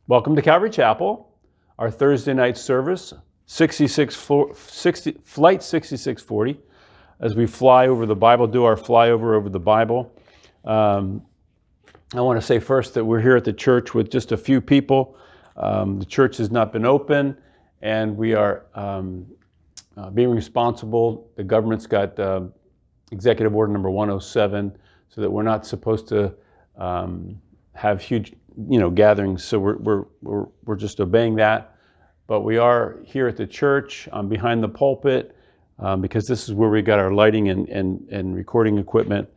Welcome to Calvary Chapel, our Thursday night service, Flight 6640, as we fly over the Bible, do our flyover over the Bible. I want to say first that we're here at the church with just a few people. The church has not been open, and we are being responsible. The government's got Executive Order number 107, so that we're not supposed to have huge, gatherings. So we're just obeying that. But we are here at the church. I'm behind the pulpit because this is where we got our lighting and recording equipment.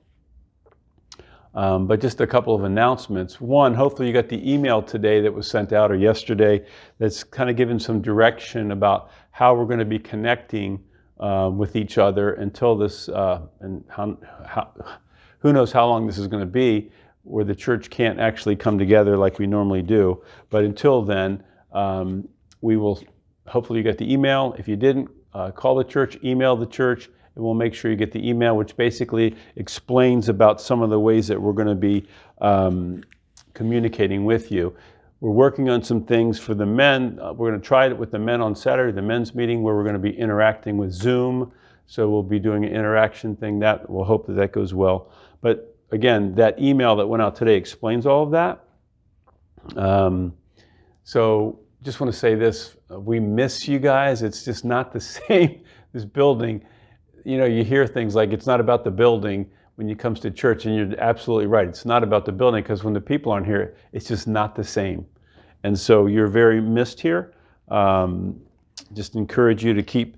But just a couple of announcements. One, hopefully you got the email today that was sent out, or yesterday, that's kind of giving some direction about how we're going to be connecting with each other until this, and who knows how long this is going to be, where the church can't actually come together like we normally do. But until then, we will, hopefully you got the email. If you didn't, call the church, email the church, and we'll make sure you get the email, which basically explains about some of the ways that we're going to be communicating with you. We're working on some things for the men. We're going to try it with the men on Saturday, the men's meeting, where we're going to be interacting with Zoom. So we'll be doing an interaction thing. That we'll hope that goes well. But again, that email that went out today explains all of that. So just want to say this, we miss you guys. It's just not the same, this building. You hear things like it's not about the building when it comes to church, and you're absolutely right. It's not about the building, because when the people aren't here, it's just not the same. And so you're very missed here. Just encourage you to keep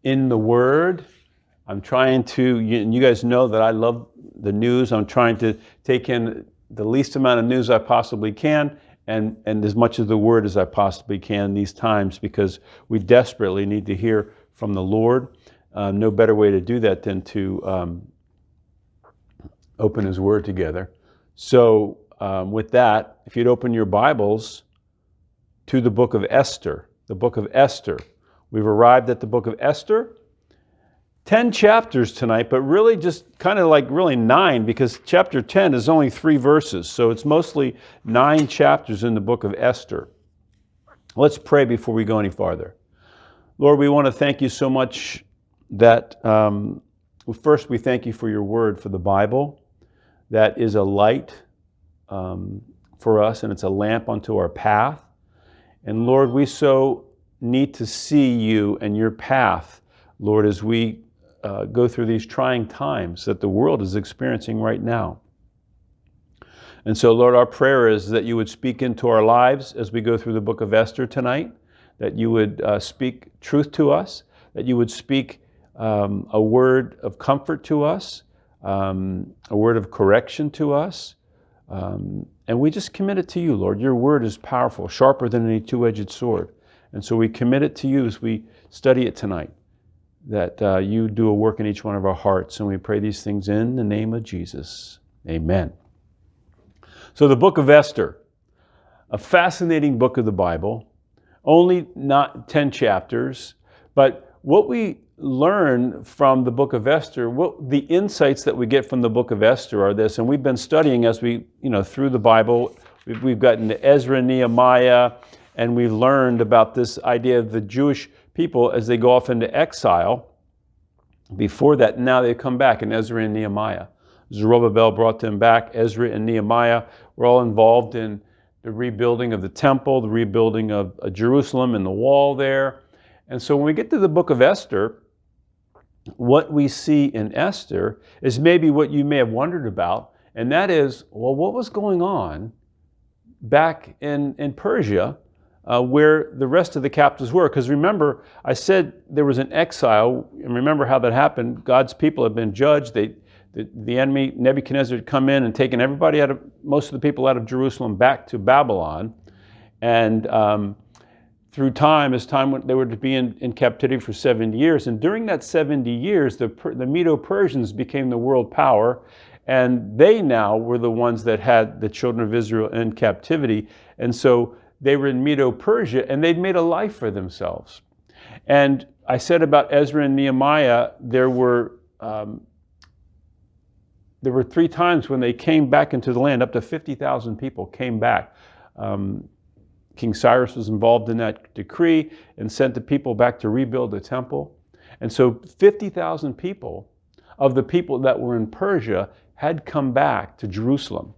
in the Word. I'm trying to, and you guys know that I love the news. I'm trying to take in the least amount of news I possibly can, and as much of the Word as I possibly can these times, because we desperately need to hear from the Lord. No better way to do that than to open His Word together. So with that, if you'd open your Bibles to the book of Esther, the book of Esther. We've arrived at the book of Esther. 10 chapters tonight, but really just kind of like really 9, because chapter 10 is only 3 verses. So it's mostly 9 chapters in the book of Esther. Let's pray before we go any farther. Lord, we want to thank you so much that, first we thank you for your word, for the Bible. That is a light for us, and it's a lamp unto our path. And Lord, we so need to see you and your path, Lord, as we go through these trying times that the world is experiencing right now. And so, Lord, our prayer is that you would speak into our lives as we go through the book of Esther tonight, that you would speak truth to us, that you would speak a word of comfort to us, a word of correction to us. And we just commit it to you, Lord. Your word is powerful, sharper than any two-edged sword. And so we commit it to you as we study it tonight, that you do a work in each one of our hearts. And we pray these things in the name of Jesus. Amen. So the book of Esther, a fascinating book of the Bible, only not 10 chapters, but what we learn from the book of Esther, the insights that we get from the book of Esther are this, and we've been studying as we, through the Bible, we've gotten to Ezra and Nehemiah, and we've learned about this idea of the Jewish people as they go off into exile. Before that, now they come back in Ezra and Nehemiah. Zerubbabel brought them back. Ezra and Nehemiah were all involved in the rebuilding of the temple, the rebuilding of Jerusalem and the wall there. And so when we get to the book of Esther, what we see in Esther is maybe what you may have wondered about, and that is, well, what was going on back in Persia where the rest of the captives were? Because remember, I said there was an exile, and remember how that happened. God's people had been judged. The enemy, Nebuchadnezzar, had come in and taken everybody most of the people out of Jerusalem back to Babylon. And through time, they were to be in captivity for 70 years. And during that 70 years, the Medo-Persians became the world power, and they now were the ones that had the children of Israel in captivity. And so they were in Medo-Persia, and they'd made a life for themselves. And I said about Ezra and Nehemiah, there were 3 times when they came back into the land, up to 50,000 people came back. King Cyrus was involved in that decree and sent the people back to rebuild the temple. And so 50,000 people of the people that were in Persia had come back to Jerusalem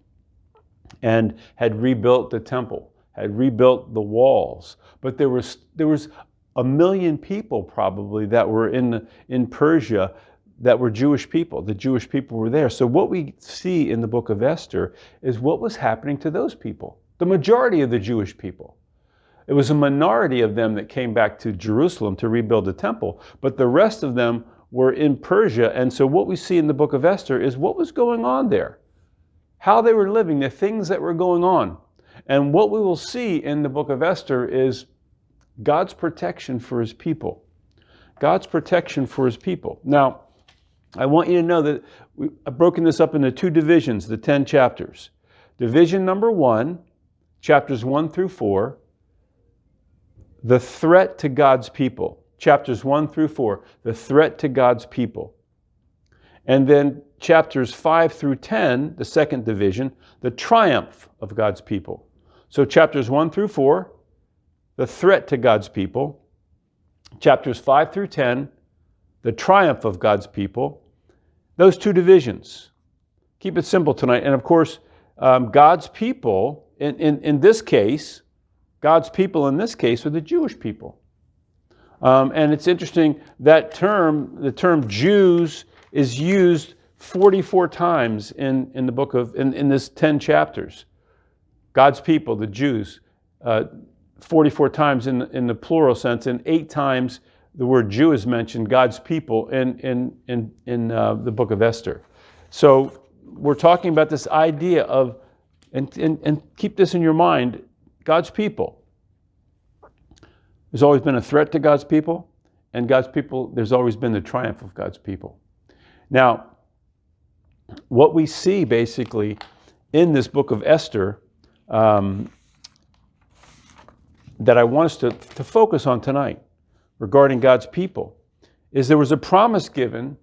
and had rebuilt the temple, had rebuilt the walls. But there was 1 million people probably that were in Persia that were Jewish people. The Jewish people were there. So what we see in the book of Esther is what was happening to those people. The majority of the Jewish people. It was a minority of them that came back to Jerusalem to rebuild the temple, but the rest of them were in Persia. And so what we see in the book of Esther is what was going on there, how they were living, the things that were going on. And what we will see in the book of Esther is God's protection for his people. God's protection for his people. Now, I want you to know that I've broken this up into 2 divisions, the 10 chapters. Division number 1, chapters 1 through 4, the threat to God's people. Chapters 1 through 4, the threat to God's people. And then chapters 5 through 10, the second division, the triumph of God's people. So chapters 1 through 4, the threat to God's people. Chapters 5 through 10, the triumph of God's people. Those 2 divisions. Keep it simple tonight. And of course, God's people, in this case, God's people in this case are the Jewish people. And it's interesting, that term, the term Jews, is used 44 times in the book of, in this 10 chapters. God's people, the Jews, 44 times in the plural sense, and 8 times the word Jew is mentioned, God's people, in the book of Esther. So we're talking about this idea of, and keep this in your mind, God's people. There's always been a threat to God's people, and God's people, there's always been the triumph of God's people. Now, what we see basically in this book of Esther that I want us to focus on tonight regarding God's people is there was a promise given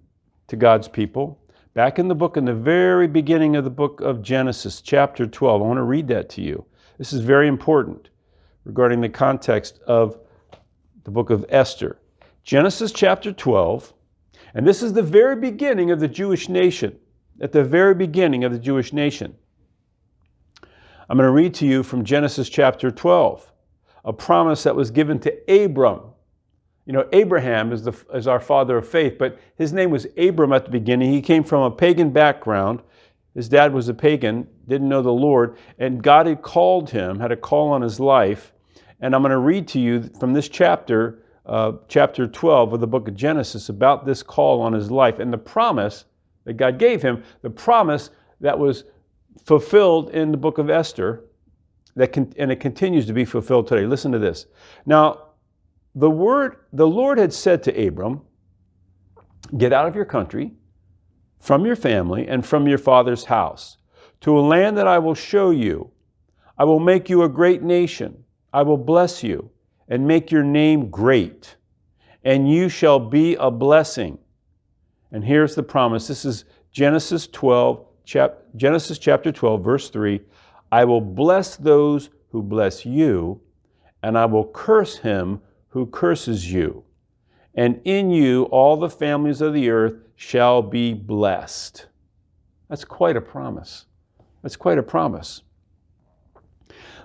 to God's people back in the very beginning of the book of Genesis, chapter 12. I want to read that to you. This is very important regarding the context of the book of Esther. Genesis chapter 12, and this is the very beginning of the Jewish nation, at the very beginning of the Jewish nation. I'm going to read to you from Genesis chapter 12, a promise that was given to Abram. You know, Abraham is our father of faith, but his name was Abram at the beginning. He came from a pagan background. His dad was a pagan, didn't know the Lord, and God had called him, had a call on his life. And I'm going to read to you from this chapter, chapter 12 of the book of Genesis, about this call on his life and the promise that God gave him, the promise that was fulfilled in the book of Esther, and it continues to be fulfilled today. Listen to this. Now, the Lord had said to Abram, get out of your country, from your family, and from your father's house, to a land that I will show you. I will make you a great nation. I will bless you and make your name great, and you shall be a blessing. And here's the promise. This is Genesis chapter 12, verse 3. I will bless those who bless you, and I will curse him who curses you. And in you all the families of the earth shall be blessed. That's quite a promise. That's quite a promise.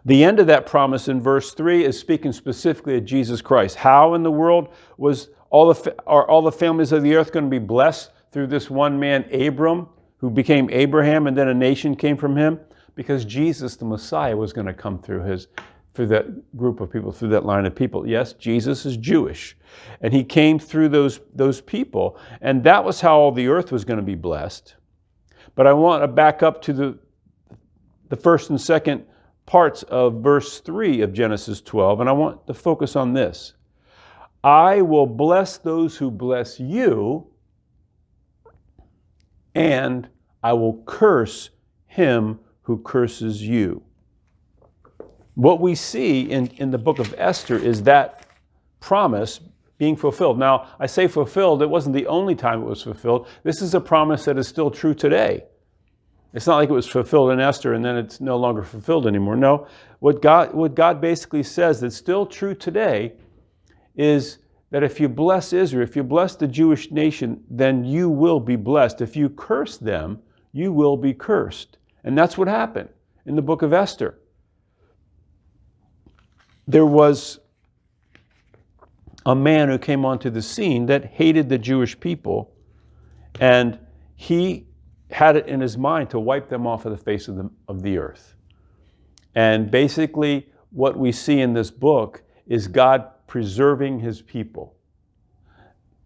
The end of that promise in verse 3 is speaking specifically of Jesus Christ. How in the world are all the families of the earth going to be blessed through this one man, Abram, who became Abraham, and then a nation came from him? Because Jesus, the Messiah, was going to come through that group of people, through that line of people. Yes, Jesus is Jewish, and he came through those people, and that was how all the earth was going to be blessed. But I want to back up to the first and second parts of verse 3 of Genesis 12, and I want to focus on this. I will bless those who bless you, and I will curse him who curses you. What we see in the book of Esther is that promise being fulfilled. Now, I say fulfilled, it wasn't the only time it was fulfilled. This is a promise that is still true today. It's not like it was fulfilled in Esther and then it's no longer fulfilled anymore. No, what God basically says that's still true today is that if you bless Israel, if you bless the Jewish nation, then you will be blessed. If you curse them, you will be cursed. And that's what happened in the book of Esther. There was a man who came onto the scene that hated the Jewish people, and he had it in his mind to wipe them off of the face of the earth. And basically what we see in this book is God preserving his people.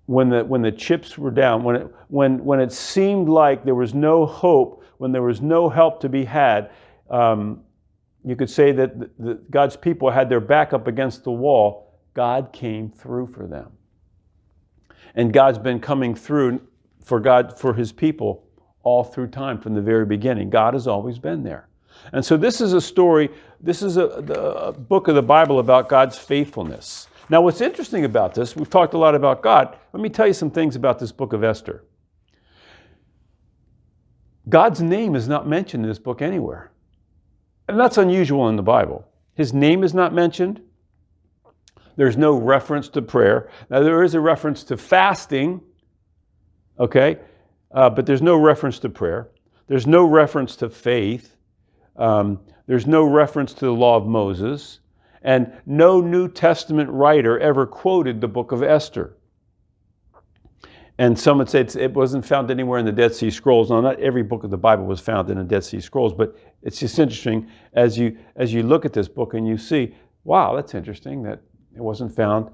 When the chips were down, when it seemed like there was no hope, when there was no help to be had, you could say that God's people had their back up against the wall. God came through for them. And God's been coming through for his people all through time from the very beginning. God has always been there. And so this is a story, this is a book of the Bible about God's faithfulness. Now what's interesting about this, we've talked a lot about God. Let me tell you some things about this book of Esther. God's name is not mentioned in this book anywhere. And that's unusual in the Bible. His name is not mentioned. There's no reference to prayer. Now there is a reference to fasting, okay? But there's no reference to prayer. There's no reference to faith. There's no reference to the law of Moses. And no New Testament writer ever quoted the book of Esther. And some would say it wasn't found anywhere in the Dead Sea Scrolls. Now, not every book of the Bible was found in the Dead Sea Scrolls, but it's just interesting as you look at this book and you see, wow, that's interesting that it wasn't found.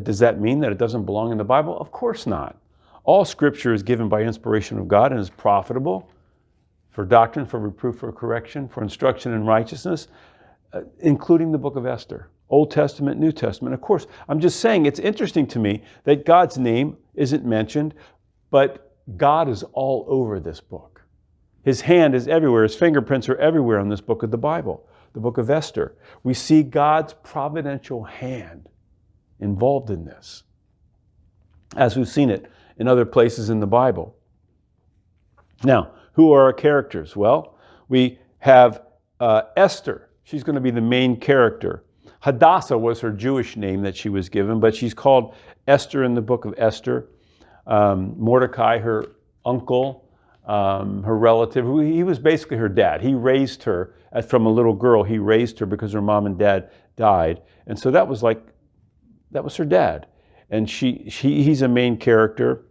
Does that mean that it doesn't belong in the Bible? Of course not. All Scripture is given by inspiration of God and is profitable for doctrine, for reproof, for correction, for instruction in righteousness, including the book of Esther. Old Testament, New Testament. Of course, I'm just saying it's interesting to me that God's name isn't mentioned, but God is all over this book. His hand is everywhere. His fingerprints are everywhere in this book of the Bible, the book of Esther. We see God's providential hand involved in this, as we've seen it in other places in the Bible. Now, who are our characters? Well, we have Esther. She's going to be the main character. Hadassah was her Jewish name that she was given, but she's called Esther in the book of Esther. Mordecai, her uncle, her relative, he was basically her dad. He raised her from a little girl. He raised her because her mom and dad died. And so that was her dad. And he's a main character.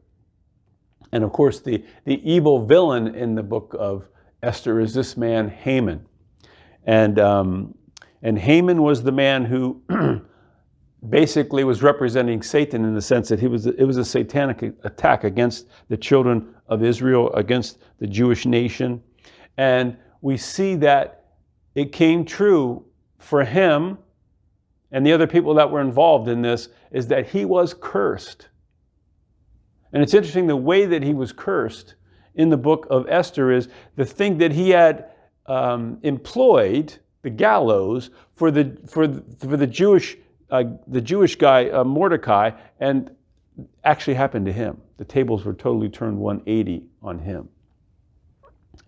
And of course, the evil villain in the book of Esther is this man, Haman. And Haman was the man who basically was representing Satan in the sense that it was a satanic attack against the children of Israel, against the Jewish nation. And we see that it came true for him and the other people that were involved in this, is that he was cursed. And it's interesting, the way that he was cursed in the book of Esther is the thing that he had employed, the gallows, for the Jewish guy Mordecai, and actually happened to him. The tables were totally turned 180 on him,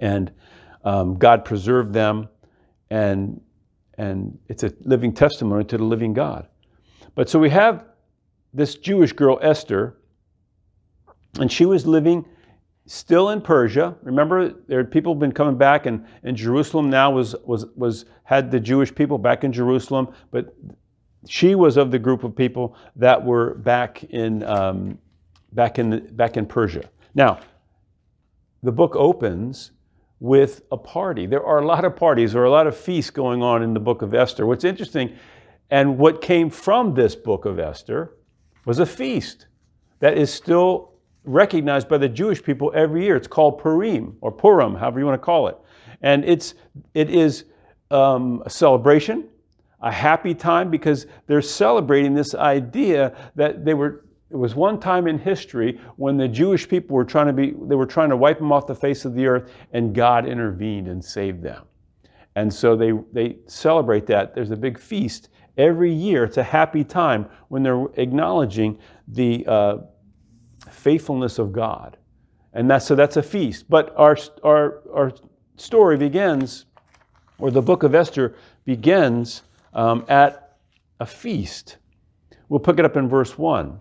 and God preserved them, and it's a living testimony to the living God. But so we have this Jewish girl Esther, and she was living still in Persia. Remember, there had people been coming back, and Jerusalem now had the Jewish people back in Jerusalem, but she was of the group of people that were back in Persia. Now, the book opens with a party. There are a lot of parties or a lot of feasts going on in the book of Esther. What's interesting, and what came from this book of Esther, was a feast that is still recognized by the Jewish people every year. It's called Purim, or Purim, however you want to call it. And it is a celebration, a happy time, because they're celebrating this idea that it was one time in history when the Jewish people were trying to wipe them off the face of the earth, and God intervened and saved them. And so they celebrate that. There's a big feast every year. It's a happy time when they're acknowledging the faithfulness of God. And that's a feast. But our story begins, or the book of Esther begins at a feast. We'll pick it up in verse 1.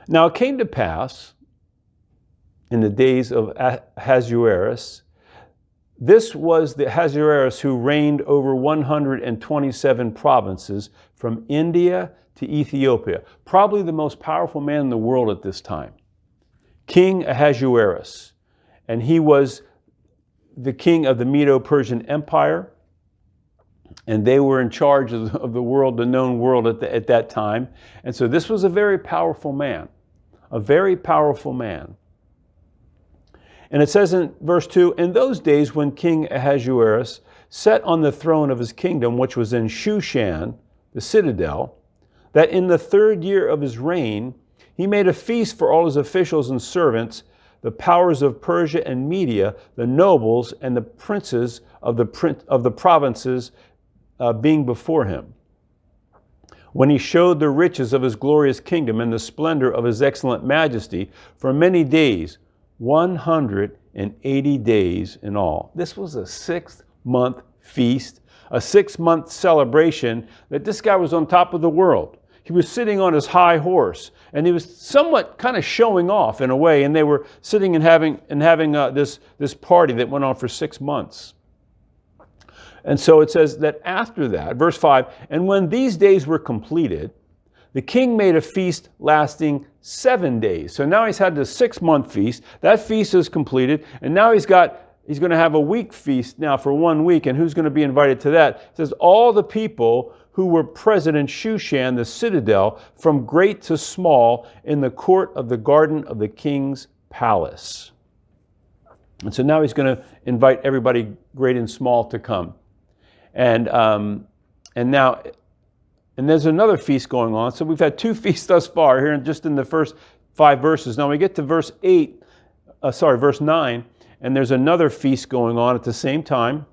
Now it came to pass in the days of Ahasuerus. This was the Ahasuerus who reigned over 127 provinces from India to Ethiopia. Probably the most powerful man in the world at this time. King Ahasuerus. And he was the king of the Medo-Persian Empire. And they were in charge of the world, the known world at that time. And so this was a very powerful man. A very powerful man. And it says in verse 2, in those days when King Ahasuerus sat on the throne of his kingdom, which was in Shushan, the citadel, that in the 3rd year of his reign, he made a feast for all his officials and servants, the powers of Persia and Media, the nobles and the princes of the provinces being before him. When he showed the riches of his glorious kingdom and the splendor of his excellent majesty for many days, 180 days in all. This was a 6-month feast, a 6-month celebration that this guy was on top of the world. He was sitting on his high horse, and he was somewhat kind of showing off in a way, and they were sitting and having this party that went on for 6 months. And so it says that after that, verse 5, and when these days were completed, the king made a feast lasting 7 days. So now he's had this 6-month feast. That feast is completed. And now he's going to have a week feast now for 1 week. And who's going to be invited to that? It says all the people who were present in Shushan, the citadel, from great to small, in the court of the garden of the king's palace. And so now he's going to invite everybody great and small to come. And there's another feast going on. So we've had 2 feasts thus far here, just in the first 5 verses. Now we get to verse 9, and there's another feast going on at the same time.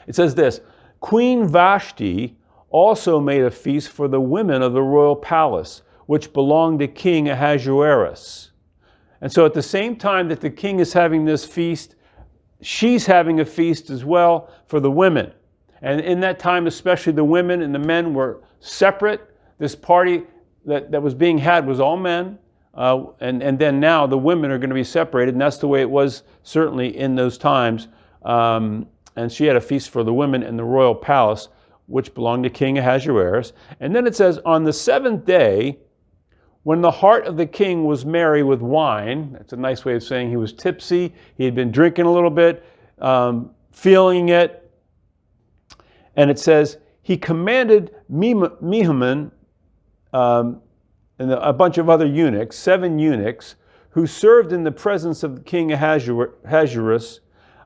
It says this, Queen Vashti also made a feast for the women of the royal palace, which belonged to King Ahasuerus. And so at the same time that the king is having this feast, she's having a feast as well for the women. And in that time, especially, the women and the men were separate. This party that was being had was all men. And then now the women are going to be separated. And that's the way it was certainly in those times. And she had a feast for the women in the royal palace, which belonged to King Ahasuerus. And then it says, on the 7th day, when the heart of the king was merry with wine, that's a nice way of saying he was tipsy. He had been drinking a little bit, feeling it. And it says, he commanded Mehuman and a bunch of other eunuchs, 7 eunuchs, who served in the presence of King Ahasuerus,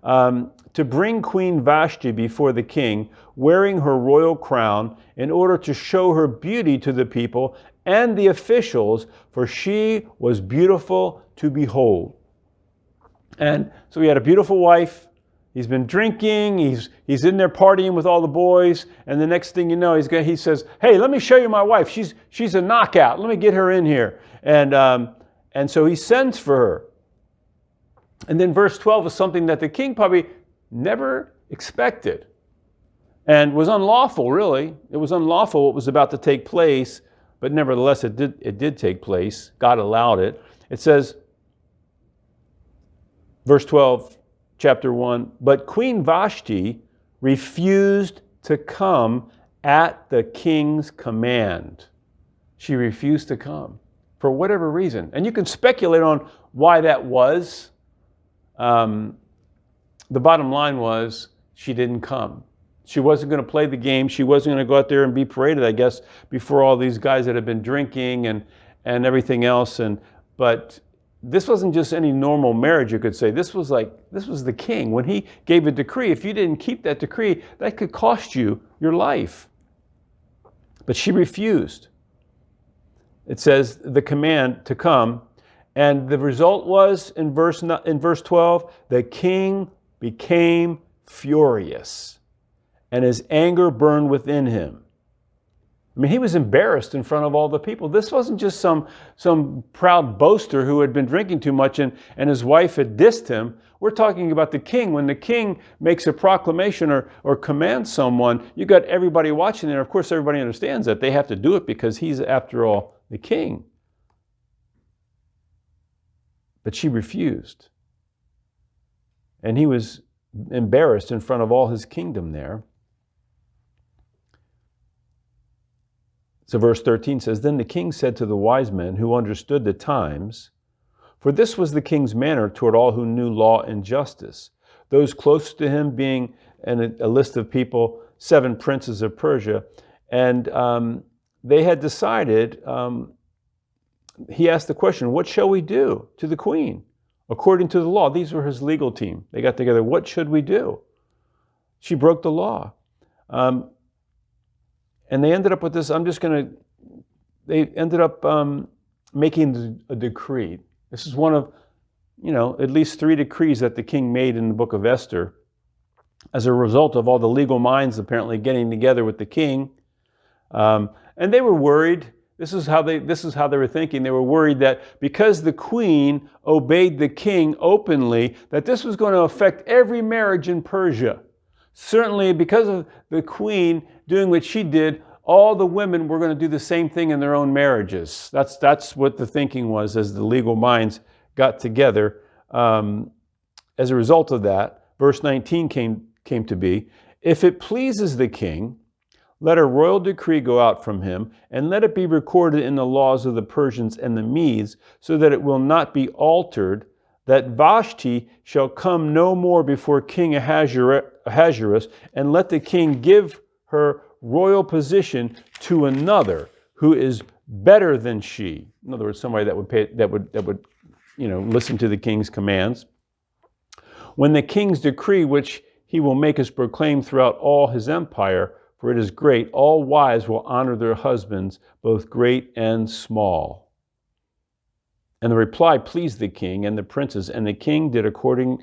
to bring Queen Vashti before the king, wearing her royal crown, in order to show her beauty to the people and the officials, for she was beautiful to behold. And so he had a beautiful wife. He's been drinking, he's in there partying with all the boys, and the next thing you know, he says, hey, let me show you my wife. She's a knockout. Let me get her in here. And so he sends for her. And then verse 12 is something that the king probably never expected and was unlawful, really. It was unlawful what was about to take place, but nevertheless it did take place. God allowed it. It says, verse 12, Chapter 1, but Queen Vashti refused to come at the king's command. She refused to come for whatever reason. And you can speculate on why that was. The bottom line was she didn't come. She wasn't going to play the game. She wasn't going to go out there and be paraded, I guess, before all these guys that had been drinking and everything else. But this wasn't just any normal marriage, you could say. This was the king. When he gave a decree, if you didn't keep that decree, that could cost you your life. But she refused. It says the command to come. And the result was, in verse 12, the king became furious, and his anger burned within him. I mean, he was embarrassed in front of all the people. This wasn't just some proud boaster who had been drinking too much and his wife had dissed him. We're talking about the king. When the king makes a proclamation or commands someone, you got everybody watching there. Of course, everybody understands that they have to do it because he's, after all, the king. But she refused. And he was embarrassed in front of all his kingdom there. So verse 13 says, Then the king said to the wise men who understood the times, for this was the king's manner toward all who knew law and justice, those close to him being a list of people, 7 princes of Persia. And they had decided, he asked the question, what shall we do to the queen? According to the law. These were his legal team. They got together, what should we do? She broke the law. And they ended up with this, they ended up making a decree. This is one of, at least 3 decrees that the king made in the book of Esther as a result of all the legal minds apparently getting together with the king. And they were worried. This is how they were thinking. They were worried that because the queen obeyed the king openly, that this was going to affect every marriage in Persia. Certainly, because of the queen doing what she did, all the women were going to do the same thing in their own marriages. That's what the thinking was as the legal minds got together. As a result of that, verse 19 came to be, if it pleases the king, let a royal decree go out from him, and let it be recorded in the laws of the Persians and the Medes, so that it will not be altered, that Vashti shall come no more before King Ahasuerus, and let the king give her royal position to another who is better than she. In other words, somebody that would listen to the king's commands. When the king's decree, which he will make, is proclaimed throughout all his empire, for it is great, all wives will honor their husbands, both great and small. And the reply pleased the king and the princes, and the king did according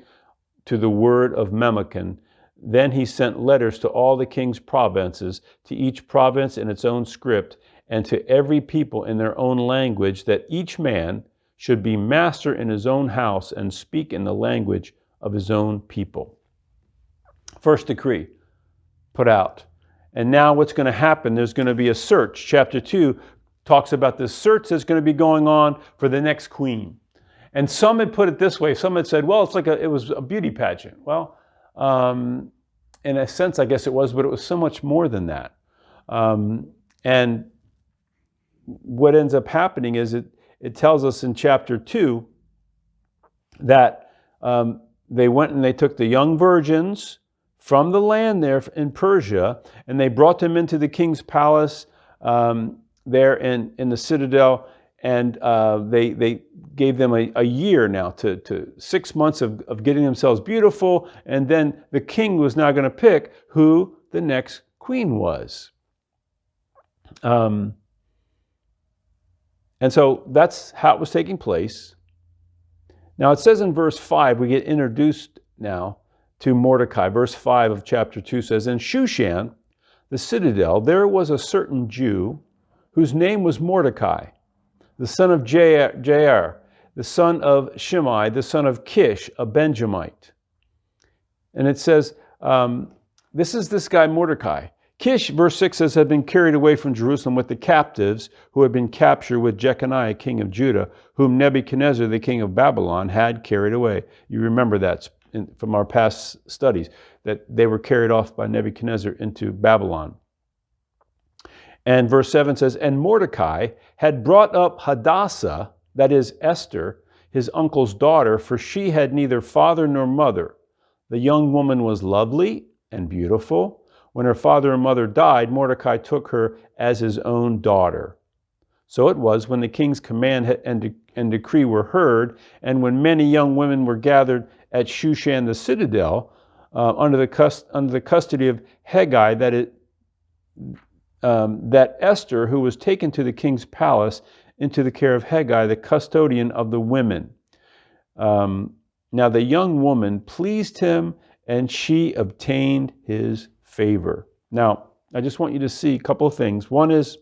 to the word of Memucan. Then he sent letters to all the king's provinces, to each province in its own script, and to every people in their own language, that each man should be master in his own house and speak in the language of his own people. First decree put out. And now what's going to happen, there's going to be a search. Chapter 2 talks about this search that's going to be going on for the next queen. And some had put it this way. Some had said, well, it was a beauty pageant. Well, in a sense, I guess it was, but it was so much more than that. And what ends up happening is it tells us in chapter 2 that they went and they took the young virgins from the land there in Persia, and they brought them into the king's palace there in the citadel, and they gave them a year now to 6 months of getting themselves beautiful, and then the king was now going to pick who the next queen was. And so that's how it was taking place. Now it says in verse 5, we get introduced now to Mordecai. Verse 5 of chapter 2 says, in Shushan, the citadel, there was a certain Jew whose name was Mordecai, the son of Jair, the son of Shimei, the son of Kish, a Benjamite. And it says, this is this guy Mordecai. Kish, verse 6 says, had been carried away from Jerusalem with the captives who had been captured with Jeconiah, king of Judah, whom Nebuchadnezzar, the king of Babylon, had carried away. You remember that from our past studies, that they were carried off by Nebuchadnezzar into Babylon. And verse 7 says, and Mordecai had brought up Hadassah, that is Esther, his uncle's daughter, for she had neither father nor mother. The young woman was lovely and beautiful. When her father and mother died, Mordecai took her as his own daughter. So it was when the king's command and decree were heard, and when many young women were gathered at Shushan the citadel, under the custody of Hegai, that Esther, who was taken to the king's palace, into the care of Hegai, the custodian of the women. Now the young woman pleased him, and she obtained his favor. Now, I just want you to see a couple of things. One is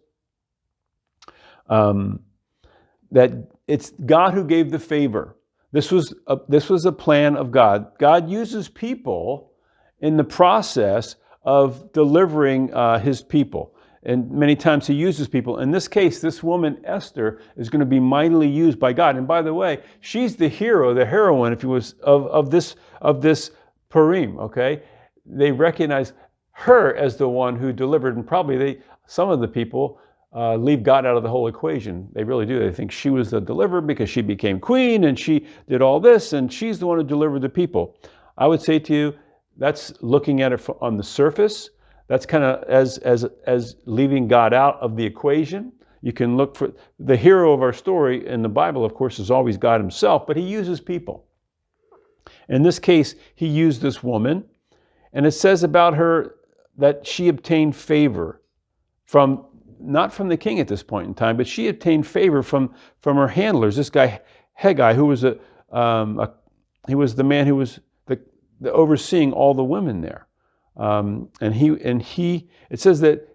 That it's God who gave the favor. This was a plan of God. God uses people in the process of delivering his people. And many times he uses people. In this case, this woman, Esther, is going to be mightily used by God. And by the way, she's the hero, the heroine, if you was, of this Purim, okay? They recognize her as the one who delivered, and probably some of the people leave God out of the whole equation. They really do. They think she was the deliverer because she became queen and she did all this and she's the one who delivered the people. I would say to you, that's looking at it on the surface. That's kind of as leaving God out of the equation. You can look for the hero of our story in the Bible, of course, is always God himself, but he uses people. In this case, he used this woman, and it says about her that she obtained favor not from the king at this point in time, but she obtained favor from her handlers. This guy, Haggai, who was he was the man who was the overseeing all the women there. It says that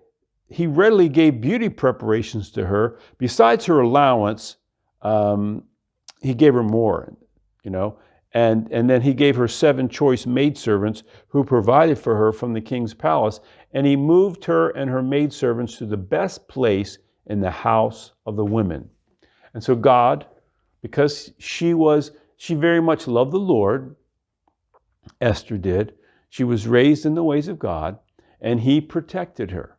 he readily gave beauty preparations to her. Besides her allowance, he gave her more, and then he gave her 7 choice maidservants who provided for her from the king's palace. And he moved her and her maidservants to the best place in the house of the women. And so God, because she very much loved the Lord, Esther did. She was raised in the ways of God, and he protected her.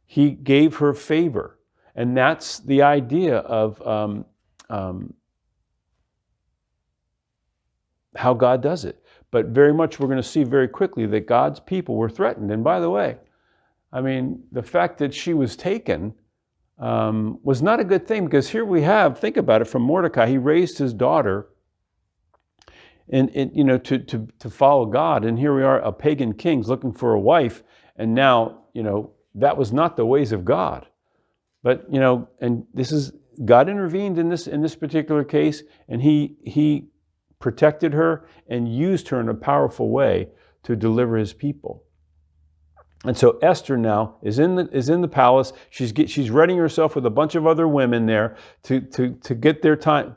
He gave her favor. And that's the idea of how God does it. But very much we're going to see very quickly that God's people were threatened. And by the way, I mean, the fact that she was taken was not a good thing, because here we have, think about it, from Mordecai, he raised his daughter to follow God. And here we are, a pagan king's looking for a wife. And now, that was not the ways of God. But, and this is, God intervened in this particular case, and he protected her and used her in a powerful way to deliver his people. And so Esther now is in the palace. She's readying herself with a bunch of other women there to get their time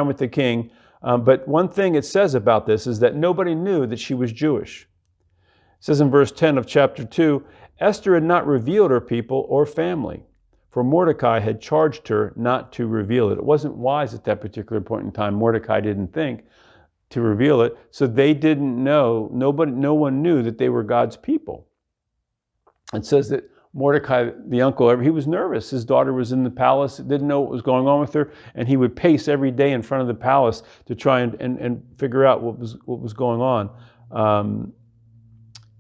with the king. But one thing it says about this is that nobody knew that she was Jewish. It says in verse 10 of chapter 2, Esther had not revealed her people or family, for Mordecai had charged her not to reveal it. It wasn't wise at that particular point in time. Mordecai didn't think to reveal it, so they didn't know. No one knew that they were God's people. It says that Mordecai, the uncle, he was nervous. His daughter was in the palace, didn't know what was going on with her, and he would pace every day in front of the palace to try and figure out what was going on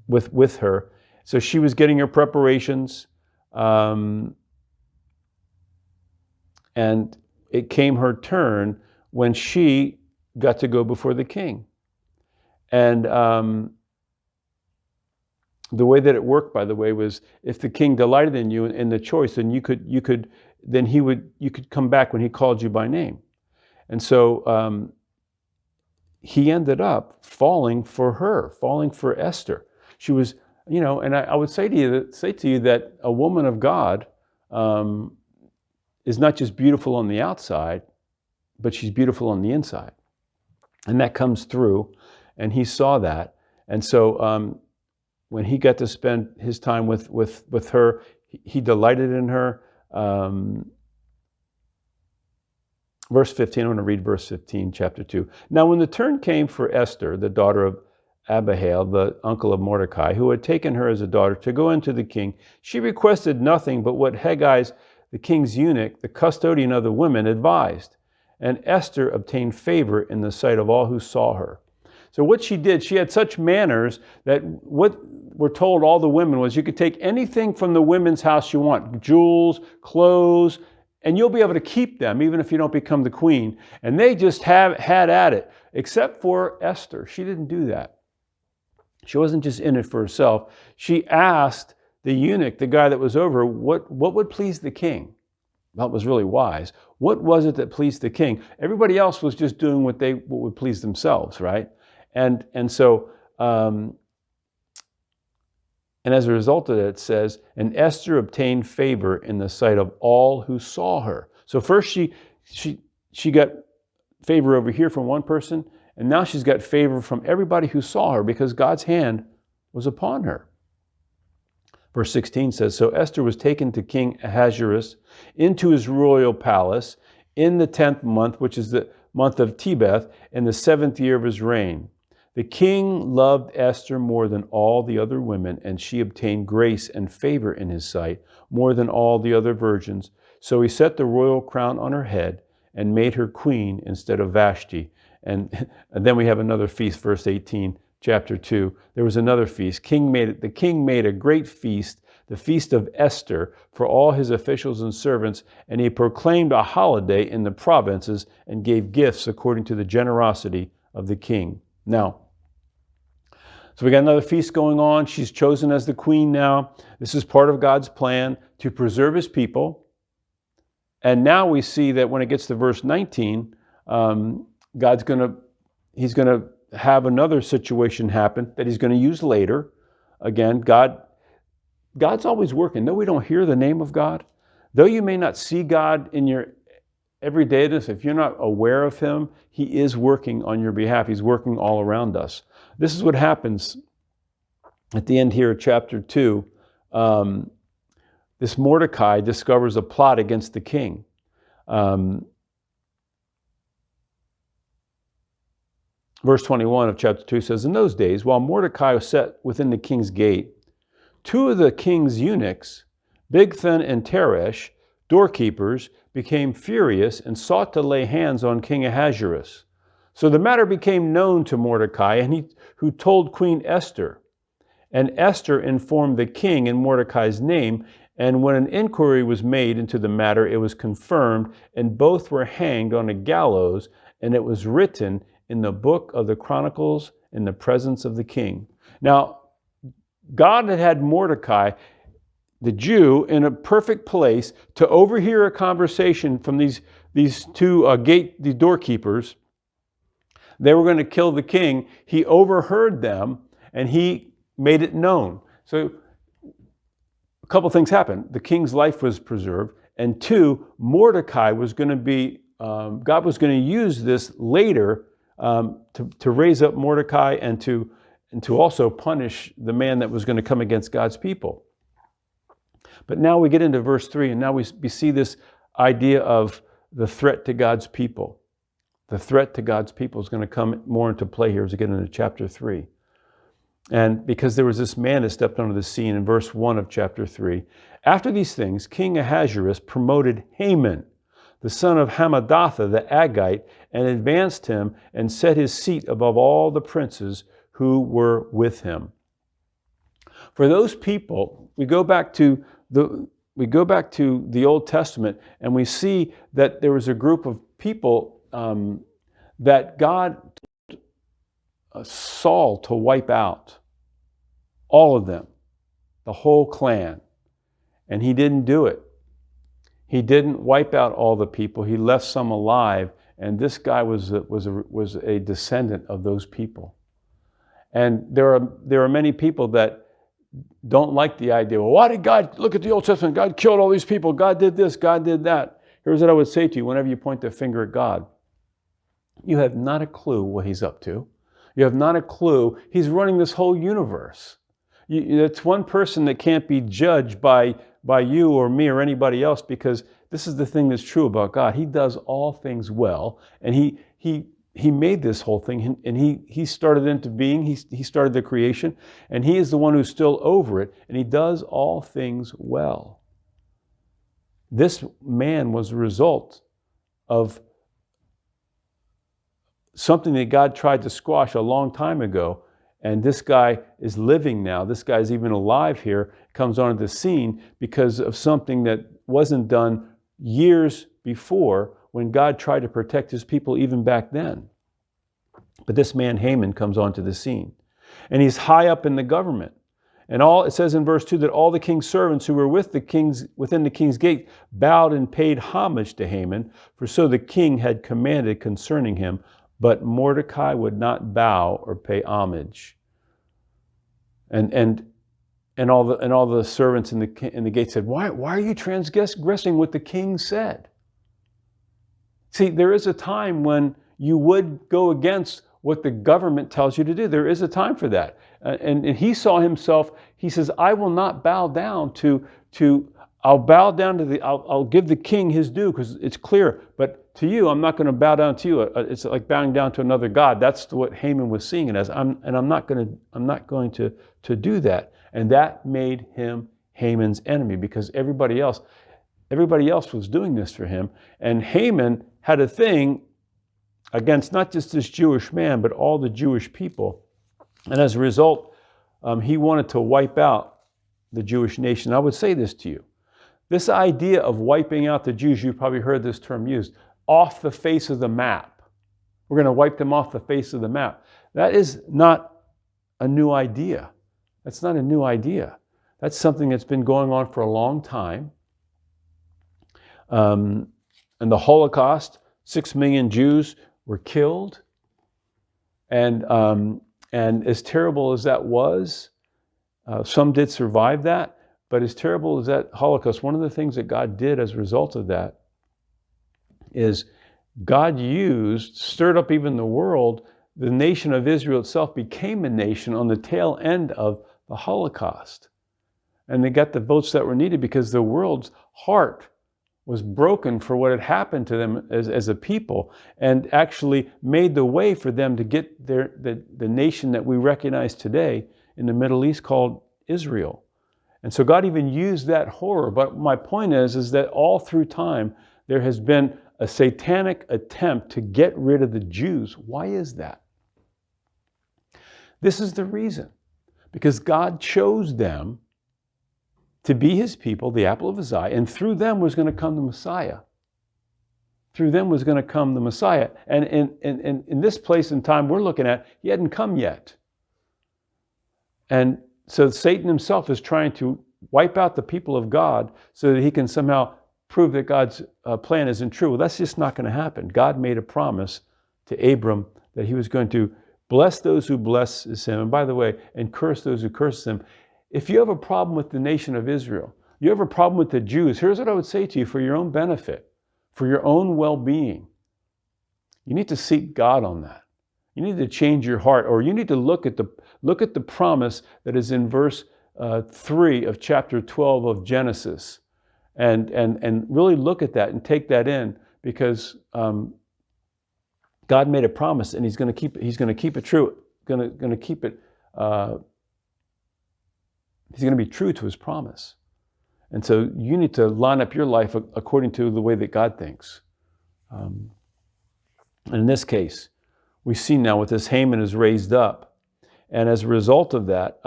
with her. So she was getting her preparations, and it came her turn when she got to go before the king. And the way that it worked, by the way, was if the king delighted in you in the choice, then you could come back when he called you by name. And so he ended up falling for Esther. She was, and I would say to you that a woman of God is not just beautiful on the outside, but she's beautiful on the inside. And that comes through, and he saw that. And so when he got to spend his time with her, he delighted in her. Verse 15, I'm going to read verse 15, chapter 2. Now when the turn came for Esther, the daughter of Abihail, the uncle of Mordecai, who had taken her as a daughter, to go into the king, she requested nothing but what Haggai, the king's eunuch, the custodian of the women, advised. And Esther obtained favor in the sight of all who saw her. So what she did, she had such manners that what we're told all the women was, you could take anything from the women's house you want, jewels, clothes, and you'll be able to keep them even if you don't become the queen. And they just had at it, except for Esther. She didn't do that. She wasn't just in it for herself. She asked the eunuch, the guy that was over her, what would please the king? That was really wise. What was it that pleased the king? Everybody else was just doing what would please themselves, right? And so, and as a result of that, it says, and Esther obtained favor in the sight of all who saw her. So first she got favor over here from one person, and now she's got favor from everybody who saw her because God's hand was upon her. Verse 16 says, so Esther was taken to King Ahasuerus into his royal palace in the 10th month, which is the month of Tebeth, in the 7th year of his reign. The king loved Esther more than all the other women, and she obtained grace and favor in his sight more than all the other virgins. So he set the royal crown on her head and made her queen instead of Vashti. And then we have another feast, verse 18, chapter 2. There was another feast. The king made a great feast, the feast of Esther, for all his officials and servants, and he proclaimed a holiday in the provinces and gave gifts according to the generosity of the king. Now, so we got another feast going on. She's chosen as the queen now. This is part of God's plan to preserve his people. And now we see that when it gets to verse 19, he's going to have another situation happen that he's going to use later. Again, God's always working. Though we don't hear the name of God, though you may not see God in your everydayness, if you're not aware of him, he is working on your behalf. He's working all around us. This is what happens at the end here of chapter 2. This Mordecai discovers a plot against the king. Verse 21 of chapter 2 says, in those days, while Mordecai was set within the king's gate, two of the king's eunuchs, Bigthan and Teresh, doorkeepers, became furious and sought to lay hands on King Ahasuerus. So the matter became known to Mordecai, who told Queen Esther. And Esther informed the king in Mordecai's name, and when an inquiry was made into the matter, it was confirmed, and both were hanged on a gallows, and it was written in the book of the Chronicles in the presence of the king. Now, God had Mordecai, the Jew, in a perfect place to overhear a conversation from these two the doorkeepers. They were going to kill the king. He overheard them, and he made it known. So a couple things happened. The king's life was preserved, and two, Mordecai was going to be, God was going to use this later to raise up Mordecai and to also punish the man that was going to come against God's people. But now we get into verse 3, and now we see this idea of the threat to God's people. The threat to God's people is going to come more into play here as we get into chapter 3. And because there was this man that stepped onto the scene in verse 1 of chapter 3. After these things, King Ahasuerus promoted Haman, the son of Hammedatha the Agagite, and advanced him and set his seat above all the princes who were with him. For those people, we go back to the Old Testament, and we see that there was a group of people that God told Saul to wipe out, all of them, the whole clan, and he didn't do it. He didn't wipe out all the people. He left some alive, and this guy was a descendant of those people. And there are many people that don't like the idea. Well, why did God, look at the Old Testament, God killed all these people, God did this, God did that. Here's what I would say to you whenever you point the finger at God. You have not a clue what he's up to. You have not a clue. He's running this whole universe. It's one person that can't be judged by you or me or anybody else, because this is the thing that's true about God. He does all things well, and he made this whole thing, and he started into being. He started the creation, and he is the one who's still over it, and he does all things well. This man was a result of something that God tried to squash a long time ago, and this guy is living now. This guy's even alive here, comes onto the scene because of something that wasn't done years before when God tried to protect his people even back then. But this man Haman comes onto the scene, and he's high up in the government. And it says in verse 2 that all the king's servants who were within the king's gate bowed and paid homage to Haman, for so the king had commanded concerning him. But Mordecai would not bow or pay homage. And all the servants in the gate said, Why are you transgressing what the king said? See, there is a time when you would go against what the government tells you to do. There is a time for that. And he saw himself, he says, I will not bow down I'll bow down to I'll give the king his due because it's clear. But to you, I'm not going to bow down to you. It's like bowing down to another god. That's what Haman was seeing it as. I'm not going to do that. And that made him Haman's enemy because everybody else was doing this for him. And Haman had a thing against not just this Jewish man, but all the Jewish people. And as a result, he wanted to wipe out the Jewish nation. I would say this to you. This idea of wiping out the Jews, you've probably heard this term used, off the face of the map. We're going to wipe them off the face of the map. That is not a new idea. That's not a new idea. That's something that's been going on for a long time. In the Holocaust, 6 million Jews were killed. And as terrible as that was, some did survive that. But as terrible as that Holocaust, one of the things that God did as a result of that is God stirred up even the world. The nation of Israel itself became a nation on the tail end of the Holocaust. And they got the votes that were needed because the world's heart was broken for what had happened to them as a people, and actually made the way for them to get the nation that we recognize today in the Middle East called Israel. And so God even used that horror. But my point is that all through time, there has been a satanic attempt to get rid of the Jews. Why is that? This is the reason. Because God chose them to be his people, the apple of his eye, and through them was going to come the Messiah. Through them was going to come the Messiah. And in this place and time we're looking at, he hadn't come yet. And so Satan himself is trying to wipe out the people of God so that he can somehow prove that God's plan isn't true. Well, that's just not going to happen. God made a promise to Abram that he was going to bless those who blesses him, and by the way, and curse those who curses him. If you have a problem with the nation of Israel, you have a problem with the Jews, here's what I would say to you for your own benefit, for your own well-being. You need to seek God on that. You need to change your heart, or you need to look at the promise that is in verse 3 of chapter 12 of Genesis, and really look at that and take that in, because God made a promise and He's going to keep it. He's going to keep it true. Going to keep it. He's going to be true to His promise, and so you need to line up your life according to the way that God thinks. And in this case, we see now with this Haman is raised up. And as a result of that,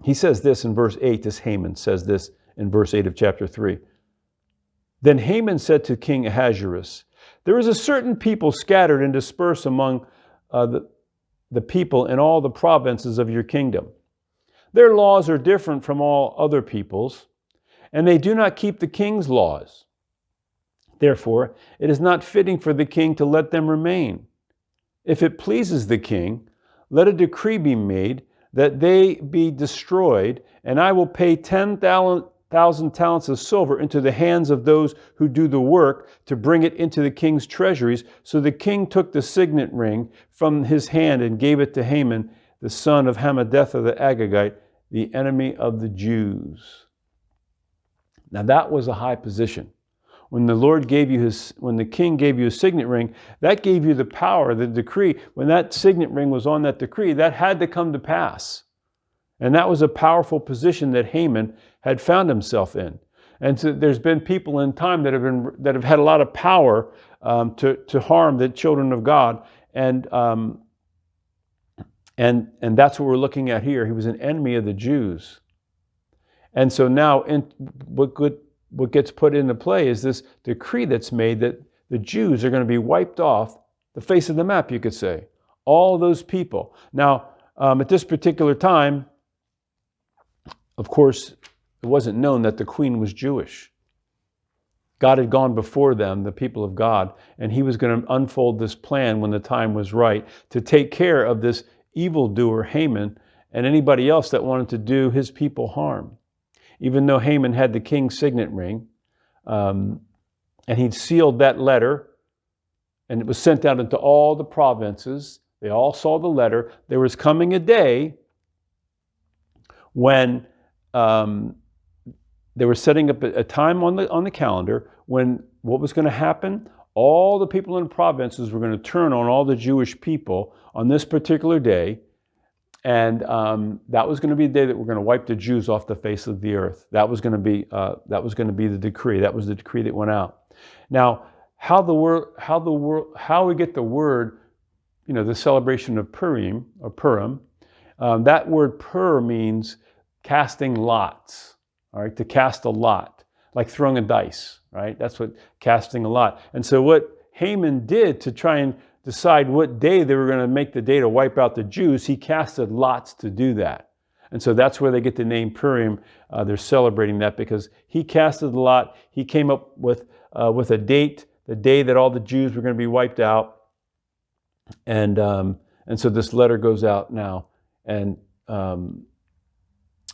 he says this in verse 8, this Haman says this in verse 8 of chapter 3. Then Haman said to King Ahasuerus, there is a certain people scattered and dispersed among the people in all the provinces of your kingdom. Their laws are different from all other peoples, and they do not keep the king's laws. Therefore, it is not fitting for the king to let them remain. If it pleases the king, let a decree be made that they be destroyed, and I will pay 10,000 talents of silver into the hands of those who do the work to bring it into the king's treasuries. So the king took the signet ring from his hand and gave it to Haman, the son of Hammedatha the Agagite, the enemy of the Jews. Now that was a high position. When the king gave you a signet ring, that gave you the power, the decree. When that signet ring was on that decree, that had to come to pass. And that was a powerful position that Haman had found himself in. And so there's been people in time that have had a lot of power to harm the children of God. And that's what we're looking at here. He was an enemy of the Jews. And so now what gets put into play is this decree that's made that the Jews are going to be wiped off the face of the map, you could say. All those people. Now, at this particular time, of course, it wasn't known that the queen was Jewish. God had gone before them, the people of God, and He was going to unfold this plan when the time was right to take care of this evildoer Haman and anybody else that wanted to do His people harm. Even though Haman had the king's signet ring, and he'd sealed that letter, and it was sent out into all the provinces. They all saw the letter. There was coming a day when they were setting up a time on the calendar when what was going to happen? All the people in the provinces were going to turn on all the Jewish people on this particular day, and that was going to be the day that we're going to wipe the Jews off the face of the earth. That was going to be the decree. That was the decree that went out. Now, how we get the word, the celebration of Purim or Purim. That word Pur means casting lots. All right, to cast a lot, like throwing a dice. Right, that's what casting a lot. And so what Haman did to try and decide what day they were going to make the day to wipe out the Jews, he casted lots to do that. And so that's where they get the name Purim. They're celebrating that because he casted a lot. He came up with a date, the day that all the Jews were going to be wiped out. And so this letter goes out now, and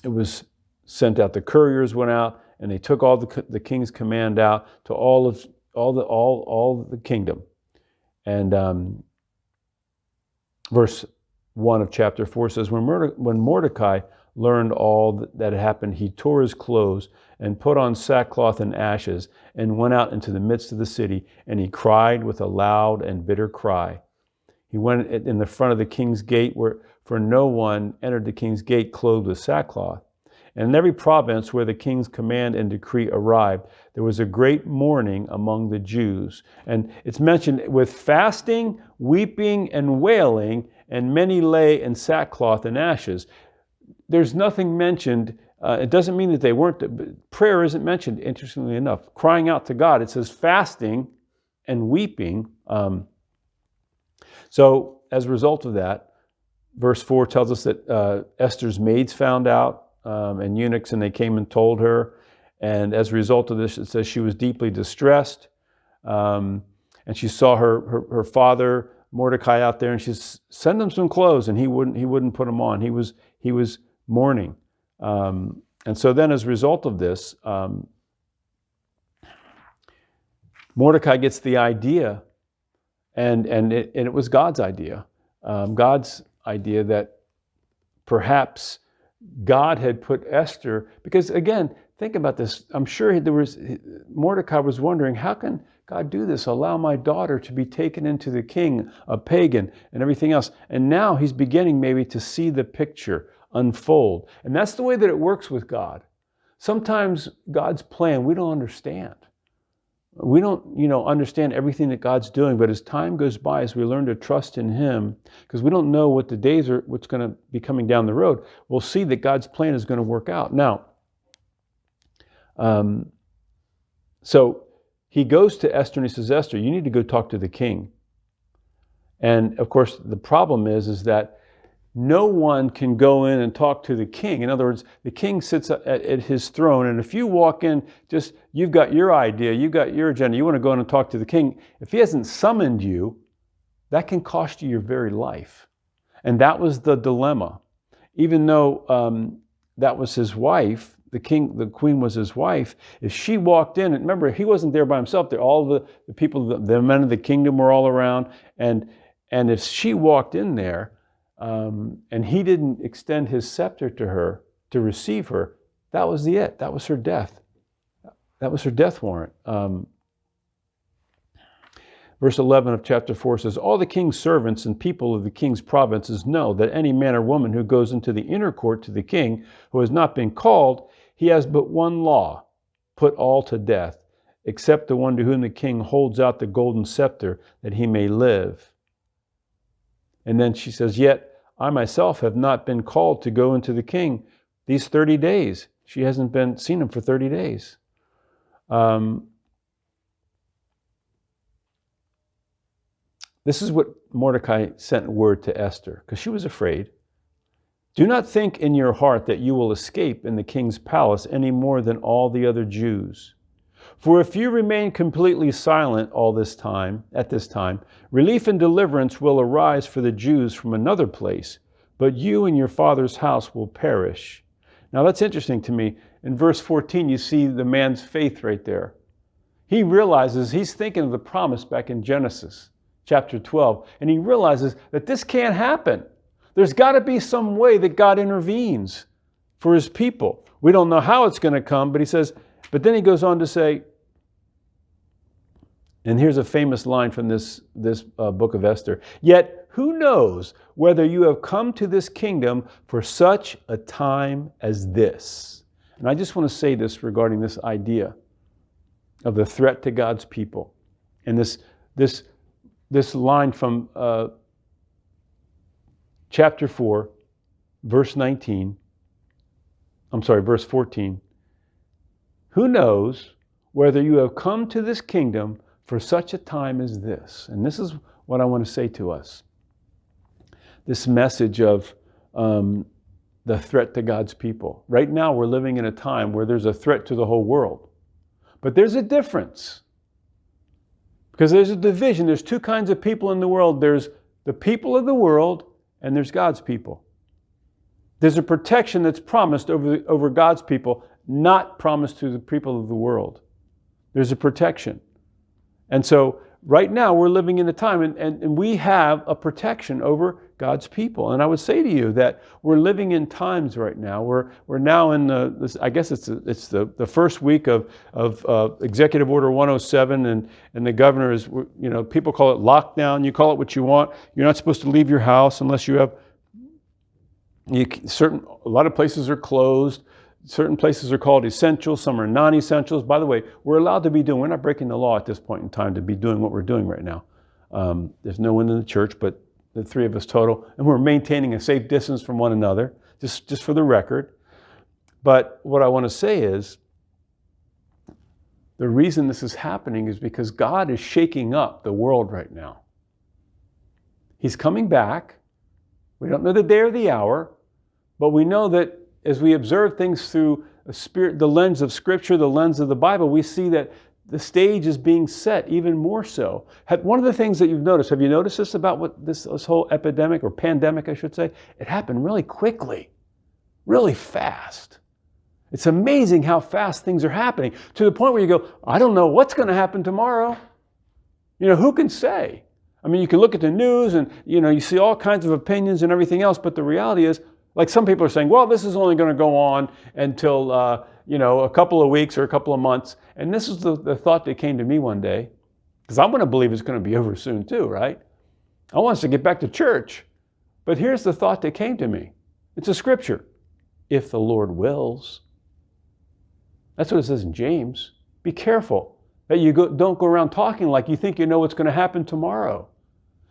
it was sent out. The couriers went out, and they took all the king's command out to all the kingdom. And verse 1 of chapter 4 says, when Mordecai learned all that had happened, he tore his clothes and put on sackcloth and ashes and went out into the midst of the city, and he cried with a loud and bitter cry. He went in the front of the king's gate, for no one entered the king's gate clothed with sackcloth. And in every province where the king's command and decree arrived, there was a great mourning among the Jews. And it's mentioned with fasting, weeping, and wailing, and many lay in sackcloth and ashes. There's nothing mentioned. It doesn't mean that they weren't. Prayer isn't mentioned, interestingly enough. Crying out to God. It says fasting and weeping. So as a result of that, verse 4 tells us that Esther's maids found out, and eunuchs, and they came and told her. And as a result of this, it says she was deeply distressed. And she saw her father, Mordecai, out there, and she said, send him some clothes. And he wouldn't put them on. He was mourning. And so then as a result of this, Mordecai gets the idea, and it was God's idea. God's idea that perhaps God had put Esther, because again, think about this. I'm sure Mordecai was wondering, how can God do this? Allow my daughter to be taken into the king, a pagan, and everything else. And now he's beginning maybe to see the picture unfold. And that's the way that it works with God. Sometimes God's plan, we don't understand. We don't, understand everything that God's doing, but as time goes by, as we learn to trust in Him, because we don't know what the days are, what's going to be coming down the road, we'll see that God's plan is going to work out. Now, so he goes to Esther and he says, Esther, you need to go talk to the king. And of course, the problem is that no one can go in and talk to the king. In other words, the king sits at his throne, and if you walk in, you've got your idea, you've got your agenda, you want to go in and talk to the king. If he hasn't summoned you, that can cost you your very life. And that was the dilemma. Even though that was his wife, the queen was his wife, if she walked in, and remember, he wasn't there by himself, all the people, the men of the kingdom were all around, and if she walked in there, and he didn't extend his scepter to her to receive her, that was it. That was her death. That was her death warrant. Verse 11 of chapter 4 says, all the king's servants and people of the king's provinces know that any man or woman who goes into the inner court to the king who has not been called, he has but one law, put all to death, except the one to whom the king holds out the golden scepter that he may live. And then she says, yet I myself have not been called to go into the king these 30 days. She hasn't seen him for 30 days. This is what Mordecai sent word to Esther, because she was afraid. Do not think in your heart that you will escape in the king's palace any more than all the other Jews. For if you remain completely silent at this time, relief and deliverance will arise for the Jews from another place, but you and your father's house will perish. Now that's interesting to me. In verse 14, you see the man's faith right there. he realizes, he's thinking of the promise back in Genesis chapter 12, and he realizes that this can't happen. There's got to be some way that God intervenes for his people. We don't know how it's going to come, but he says, but then he goes on to say, and here's a famous line from this book of Esther, "Yet who knows whether you have come to this kingdom for such a time as this?" And I just want to say this regarding this idea of the threat to God's people. And this line from chapter 4, verse 14. "Who knows whether you have come to this kingdom for such a time as this?" And this is what I want to say to us. This message of the threat to God's people. Right now we're living in a time where there's a threat to the whole world. But there's a difference. Because there's a division. There's two kinds of people in the world. There's the people of the world and there's God's people. There's a protection that's promised over God's people, not promised to the people of the world. There's a protection. And so right now we're living in a time and we have a protection over God's people. And I would say to you that we're living in times right now. We're now in I guess it's the first week of Executive Order 107, and the governor is, people call it lockdown. You call it what you want. You're not supposed to leave your house unless you have a lot of places are closed. Certain places are called essential, some are non-essentials. By the way, we're allowed to be we're not breaking the law at this point in time to be doing what we're doing right now. There's no one in the church but the three of us total, and we're maintaining a safe distance from one another, just for the record. But what I want to say is, the reason this is happening is because God is shaking up the world right now. He's coming back. We don't know the day or the hour, but we know that as we observe things through the lens of Scripture, the lens of the Bible, we see that the stage is being set even more so. One of the things that you've noticed, have you noticed this about what this whole epidemic, or pandemic I should say? It happened really quickly, really fast. It's amazing how fast things are happening, to the point where you go, I don't know what's going to happen tomorrow. Who can say? I mean, you can look at the news and, you see all kinds of opinions and everything else, but the reality is, like some people are saying, well, this is only going to go on until, a couple of weeks or a couple of months. And this is the thought that came to me one day, because I'm going to believe it's going to be over soon too, right? I want us to get back to church. But here's the thought that came to me. It's a scripture. If the Lord wills. That's what it says in James. Be careful that you don't go around talking like you think you know what's going to happen tomorrow.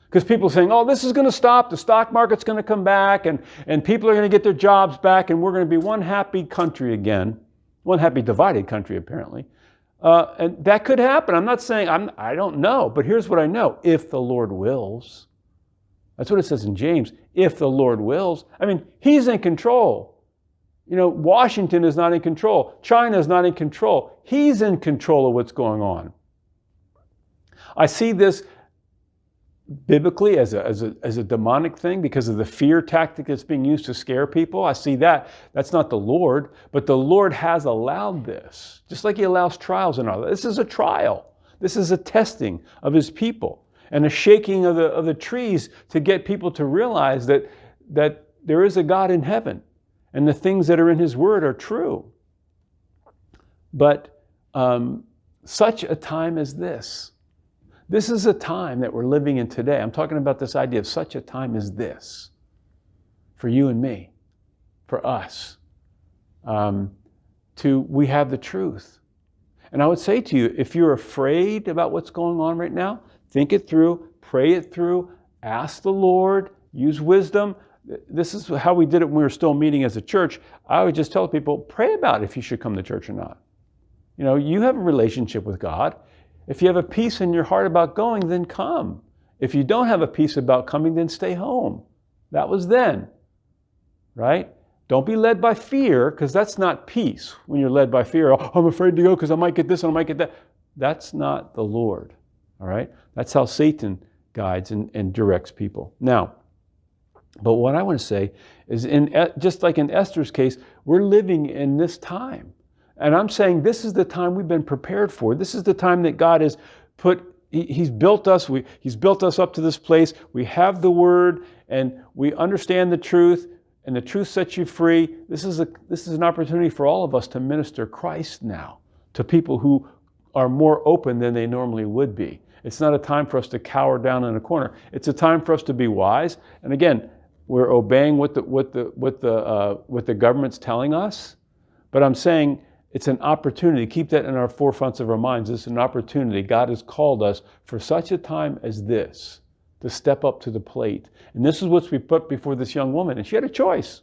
Because people are saying, oh, this is going to stop, the stock market's going to come back, and people are going to get their jobs back, and we're going to be one happy country again. One happy divided country, apparently. And that could happen. I'm not saying, I don't know, but here's what I know. If the Lord wills. That's what it says in James. If the Lord wills. I mean, He's in control. Washington is not in control. China is not in control. He's in control of what's going on. I see this biblically as a demonic thing because of the fear tactic that's being used to scare people. I see that. That's not the Lord, but the Lord has allowed this, just like He allows trials and all that. This is a trial. This is a testing of His people and a shaking of the trees to get people to realize that there is a God in heaven and the things that are in His Word are true. But such a time as this. This is a time that we're living in today. I'm talking about this idea of such a time as this. For you and me. For us. We have the truth. And I would say to you, if you're afraid about what's going on right now, think it through, pray it through, ask the Lord, use wisdom. This is how we did it when we were still meeting as a church. I would just tell people, pray about if you should come to church or not. You have a relationship with God. If you have a peace in your heart about going, then come. If you don't have a peace about coming, then stay home. That was then, right? Don't be led by fear, because that's not peace. When you're led by fear, oh, I'm afraid to go because I might get this and I might get that. That's not the Lord, all right? That's how Satan guides and directs people. Now, but what I want to say is, just like in Esther's case, we're living in this time. And I'm saying this is the time we've been prepared for. This is the time that God has He's built us. He's built us up to this place. We have the Word, and we understand the truth, and the truth sets you free. This is an opportunity for all of us to minister Christ now to people who are more open than they normally would be. It's not a time for us to cower down in a corner. It's a time for us to be wise. And again, we're obeying what the government's telling us. But I'm saying it's an opportunity. Keep that in our forefronts of our minds. It's an opportunity. God has called us for such a time as this to step up to the plate. And this is what's we put before this young woman. And she had a choice.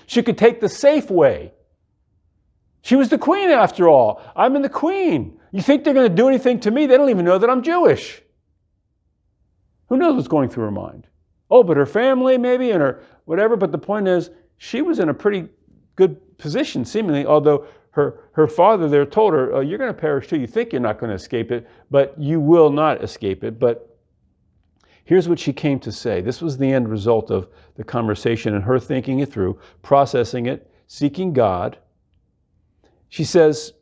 She could take the safe way. She was the queen after all. I'm in the queen. You think they're going to do anything to me? They don't even know that I'm Jewish. Who knows what's going through her mind? Oh, but her family maybe and her whatever. But the point is, she was in a pretty good position seemingly, although her father there told her, oh, you're going to perish too. You think you're not going to escape it, but you will not escape it. But here's what she came to say. This was the end result of the conversation and her thinking it through, processing it, seeking God. She says,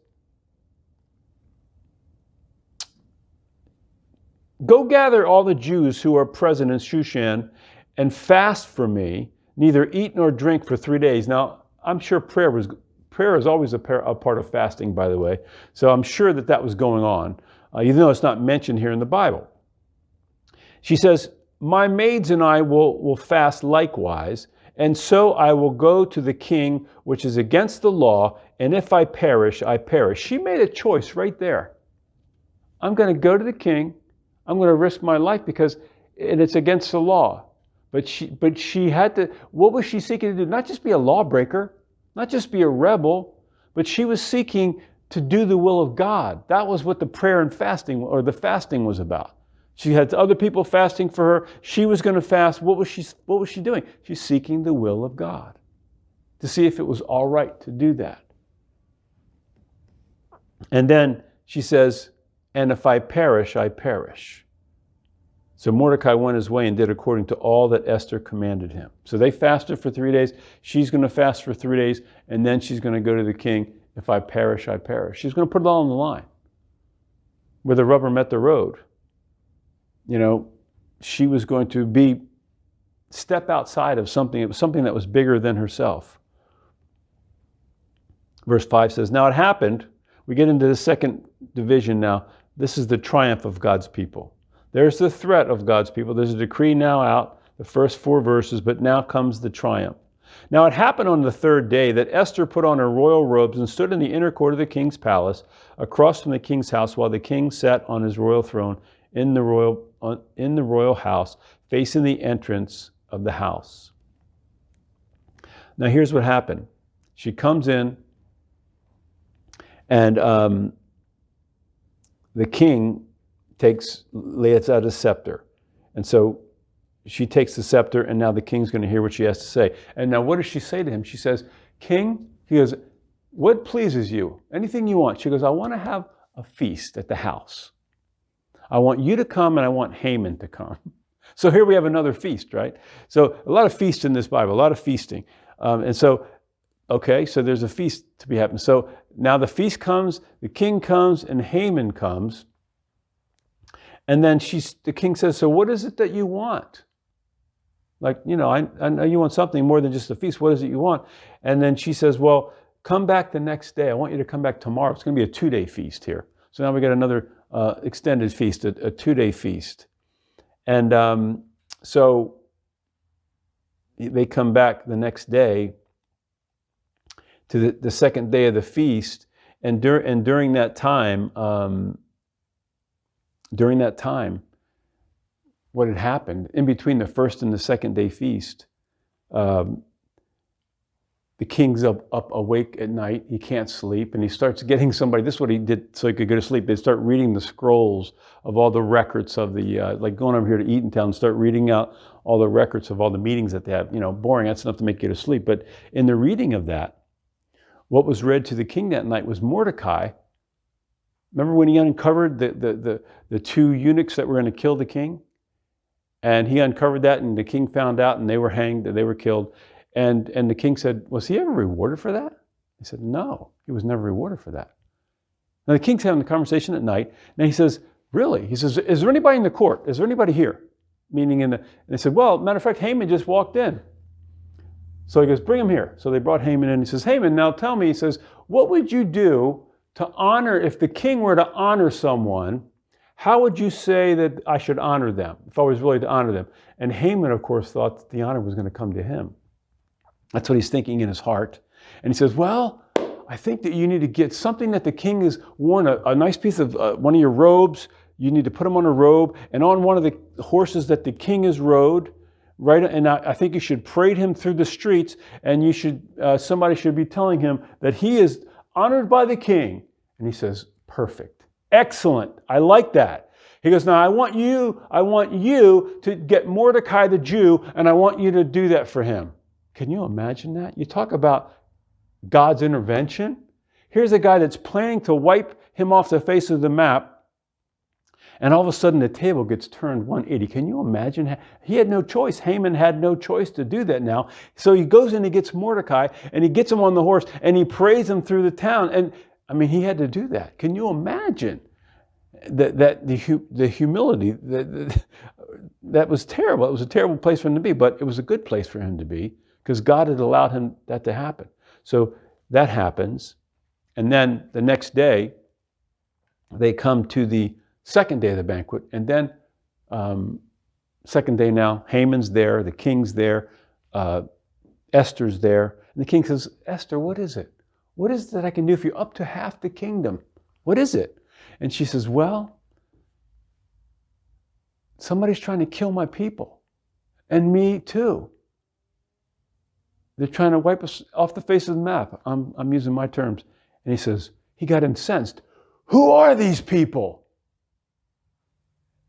go gather all the Jews who are present in Shushan and fast for me, neither eat nor drink for 3 days. Now, I'm sure prayer is always a part of fasting, by the way. So I'm sure that was going on, even though it's not mentioned here in the Bible. She says, my maids and I will fast likewise, and so I will go to the king, which is against the law, and if I perish, I perish. She made a choice right there. I'm going to go to the king. I'm going to risk my life and it's against the law. But she had to, what was she seeking to do? Not just be a lawbreaker, not just be a rebel, but she was seeking to do the will of God. That was what the prayer and fasting, or the fasting, was about. She had other people fasting for her. She was going to fast. What was she doing? She's seeking the will of God to see if it was all right to do that. And then she says, and if I perish, I perish. So Mordecai went his way and did according to all that Esther commanded him. So they fasted for 3 days. She's going to fast for 3 days, and then she's going to go to the king. If I perish, I perish. She's going to put it all on the line. Where the rubber met the road. She was going to step outside of something. It was something that was bigger than herself. Verse 5 says, now it happened. We get into the second division now. This is the triumph of God's people. There's the threat of God's people. There's a decree now out, the first 4 verses, but now comes the triumph. Now it happened on the 3rd day that Esther put on her royal robes and stood in the inner court of the king's palace, across from the king's house, while the king sat on his royal throne in the royal house, facing the entrance of the house. Now here's what happened. She comes in, and the king lays out his scepter. And so she takes the scepter, and now the king's going to hear what she has to say. And now what does she say to him? She says, King, he goes, what pleases you? Anything you want. She goes, I want to have a feast at the house. I want you to come, and I want Haman to come. So here we have another feast, right? So a lot of feasts in this Bible, a lot of feasting. So there's a feast to be happening. So now the feast comes, the king comes, and Haman comes. And then the king says, so what is it that you want? I know you want something more than just a feast. What is it you want? And then she says, well, come back the next day. I want you to come back tomorrow. It's going to be a 2-day feast here. So now we got another extended feast, a 2-day feast. And so they come back the next day to the second day of the feast. And during that time, what had happened in between the first and the second day feast, the king's up awake at night. He can't sleep, and he starts getting somebody. This is what he did so he could go to sleep. They start reading the scrolls of all the records of the, like going over here to Eatontown and start reading out all the records of all the meetings that they have. Boring, that's enough to make you to sleep. But in the reading of that, what was read to the king that night was Mordecai. Remember when he uncovered the 2 eunuchs that were going to kill the king? And he uncovered that, and the king found out, and they were hanged, and they were killed. And the king said, was he ever rewarded for that? He said, no, he was never rewarded for that. Now the king's having the conversation at night, and he says, really? He says, is there anybody in the court? Is there anybody here? Meaning and they said, well, matter of fact, Haman just walked in. So he goes, bring him here. So they brought Haman in. He says, Haman, now tell me, he says, what would you do to honor, if the king were to honor someone, how would you say that I should honor them, if I was really to honor them? And Haman, of course, thought that the honor was going to come to him. That's what he's thinking in his heart. And he says, well, I think that you need to get something that the king has worn, a nice piece of one of your robes. You need to put him on a robe, and on one of the horses that the king has rode, right? And I think you should parade him through the streets, and you should somebody should be telling him that he is honored by the king. And he says, perfect, excellent, I like that. He goes, now I want you to get Mordecai the Jew, and I want you to do that for him. Can you imagine that? You talk about God's intervention. Here's a guy that's planning to wipe him off the face of the map, and all of a sudden the table gets turned 180. Can you imagine? He had no choice. Haman had no choice to do that now. So he goes and he gets Mordecai, and he gets him on the horse, and he parades him through the town. And I mean, he had to do that. Can you imagine that the humility? That was terrible. It was a terrible place for him to be, but it was a good place for him to be because God had allowed him that to happen. So that happens. And then the next day, they come to the second day of the banquet. And then second day now, Haman's there, the king's there, Esther's there. And the king says, Esther, what is it? What is it that I can do for you? Up to half the kingdom. What is it? And she says, well, somebody's trying to kill my people. And me too. They're trying to wipe us off the face of the map. I'm using my terms. And he says, he got incensed. Who are these people?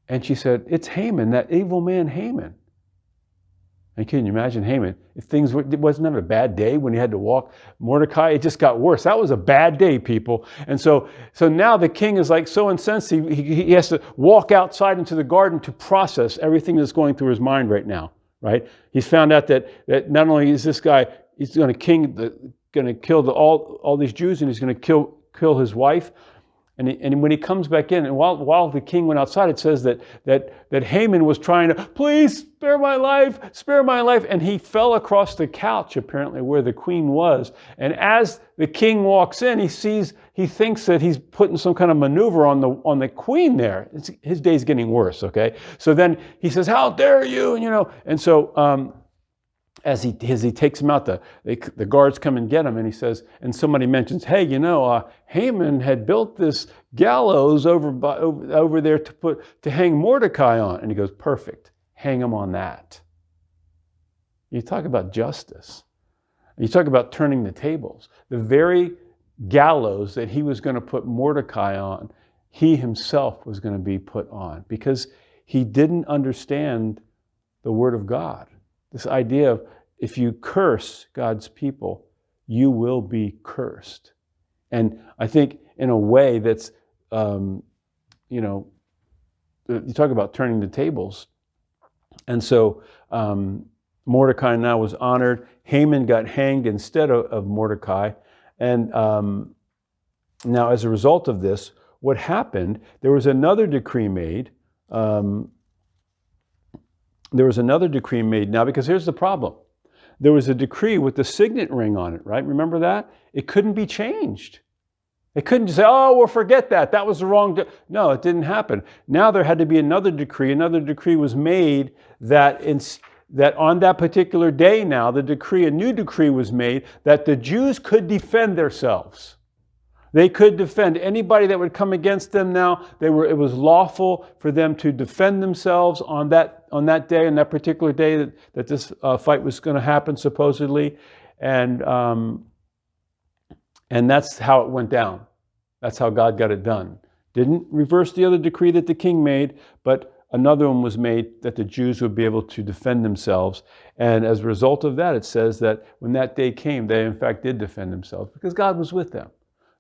And she said, it's Haman, that evil man Haman. And can you imagine Haman? If things wasn't that a bad day when he had to walk Mordecai, it just got worse. That was a bad day, people. And so now the king is like so incensed, he has to walk outside into the garden to process everything that's going through his mind right now, right? He's found out that not only is this guy, he's going to kill all these Jews, and he's going to kill his wife. And when he comes back in, and while the king went outside, it says that Haman was trying to, please spare my life, and he fell across the couch, apparently, where the queen was. And as the king walks in, he thinks that he's putting some kind of maneuver on the queen there. His day's getting worse, okay? So then he says, how dare you, and so as he takes him out, the guards come and get him, and he says, and somebody mentions, hey, Haman had built this gallows over there to hang Mordecai on, and he goes, perfect, hang him on that. You talk about justice. You talk about turning the tables. The very gallows that he was going to put Mordecai on, he himself was going to be put on because he didn't understand the word of God. This idea of if you curse God's people, you will be cursed. And I think in a way that's, you talk about turning the tables. And so Mordecai now was honored. Haman got hanged instead of Mordecai. And now as a result of this, what happened, there was another decree made. Now, because here's the problem. There was a decree with the signet ring on it, right? Remember that? It couldn't be changed. It couldn't just say, oh, well, forget that. That was the wrong... No, it didn't happen. Now there had to be another decree. Another decree was made that on that particular day now, a new decree was made that the Jews could defend themselves. They could defend anybody that would come against them now. It was lawful for them to defend themselves on that day, on that particular day that this fight was going to happen, supposedly. And that's how it went down. That's how God got it done. Didn't reverse the other decree that the king made, but another one was made that the Jews would be able to defend themselves. And as a result of that, it says that when that day came, they in fact did defend themselves because God was with them.